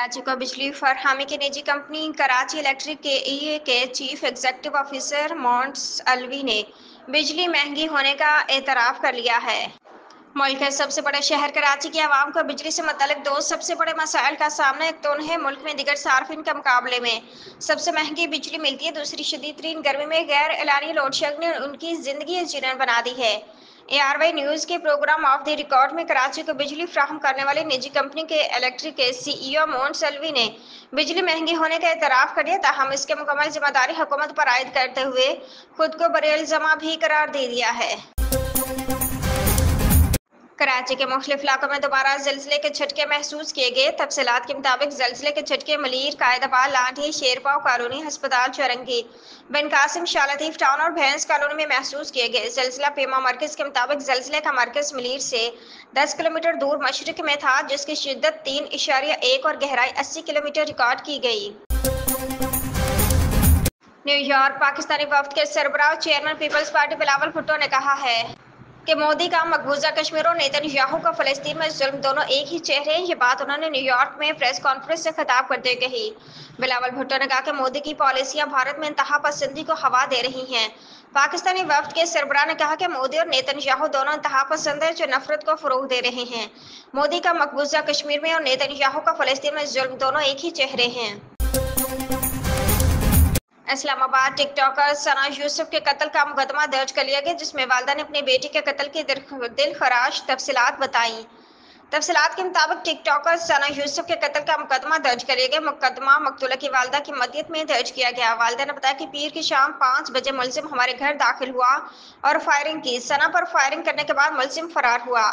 कराची को बिजली फराहमी की निजी कंपनी कराची इलेक्ट्रिक के चीफ एग्जीक्यूटिव ऑफिसर मोंस अलवी ने बिजली महंगी होने का एतराफ़ कर लिया है। मुल्क के सबसे बड़े शहर कराची की आवाम को बिजली से मुतल्लिक दो सबसे बड़े मसाइल का सामना, एक तो उन्हें मुल्क में दीगर सार्फिन के मुकाबले में सबसे महंगी बिजली मिलती है, दूसरी शदीद तरीन गर्मी में गैर एलानी लोड शेडिंग ने उनकी जिंदगी जीवन बना दी है। ARY न्यूज़ के प्रोग्राम ऑफ द रिकॉर्ड में कराची को बिजली फ्राहम करने वाली निजी कंपनी के इलेक्ट्रिक के CEO मोंस अलवी ने बिजली महंगी होने का एतराफ़ कर दिया, ताहम इसके मुकम्मल जिम्मेदारी हुकूमत पर आयद करते हुए खुद को बरे-इल्ज़ाम भी करार दे दिया है। कराची के मुख्तलिफ इलाकों में दोबारा ज़िलज़िले के झटके महसूस किए गए। तफसीलात के मुताबिक ज़िलज़िले के झटके मलीर, कायदाबाद, लाठी, शेरपाव कॉलोनी, हस्पताल, चौरंगी, बिन कासिम, शाह लतीफ़ टाउन और भैंस कॉलोनी में महसूस किए गए। ज़िलज़िला पेमा मरकज़ के मुताबिक ज़िलज़िले का मरकज़ मलीर से 10 किलोमीटर दूर मशरिक में था, जिसकी शिद्दत 3.1 और गहराई 80 किलोमीटर रिकॉर्ड की गई। न्यूयॉर्क पाकिस्तानी वफ्द के सरबराह chairman People's Party Bilawal Bhutto ने कहा है कि मोदी का मकबूजा कश्मीर और नेतन्याहू का फ़लस्तीन में जुल्म दोनों एक ही चेहरे हैं। ये बात उन्होंने न्यूयॉर्क में प्रेस कॉन्फ्रेंस से खिताब करते हुए कही। बिलावल भुट्टो ने कहा कि मोदी की पॉलिसियां भारत में इंतहा पसंदी को हवा दे रही हैं। पाकिस्तानी वफ्द के सरबराह ने कहा कि मोदी और नेतन्याहू दोनों इंतहा पसंद हैं जो नफरत को फ़रोग़ दे रहे हैं। मोदी का मकबूजा कश्मीर में और नेतन्याहू का फ़लस्तीन में जुल्म दोनों एक ही चेहरे हैं। इस्लामाबाद टिकटॉकर सना यूसुफ के कत्ल का मुकदमा दर्ज कर लिया गया, जिसमें वालिदा ने अपनी बेटी के कत्ल की दिलखराश तफसीलात बताई। तफसीलात के मुताबिक टिकटॉकर सना यूसुफ के कत्ल का मुकदमा दर्ज कर लिया गया। मुकदमा मकतूला की वालिदा की मदद में दर्ज किया गया। वालिदा ने बताया कि पीर की शाम 5 बजे मुलजिम हमारे घर दाखिल हुआ और फायरिंग की। सना पर फायरिंग करने के बाद मुलजिम फरार हुआ।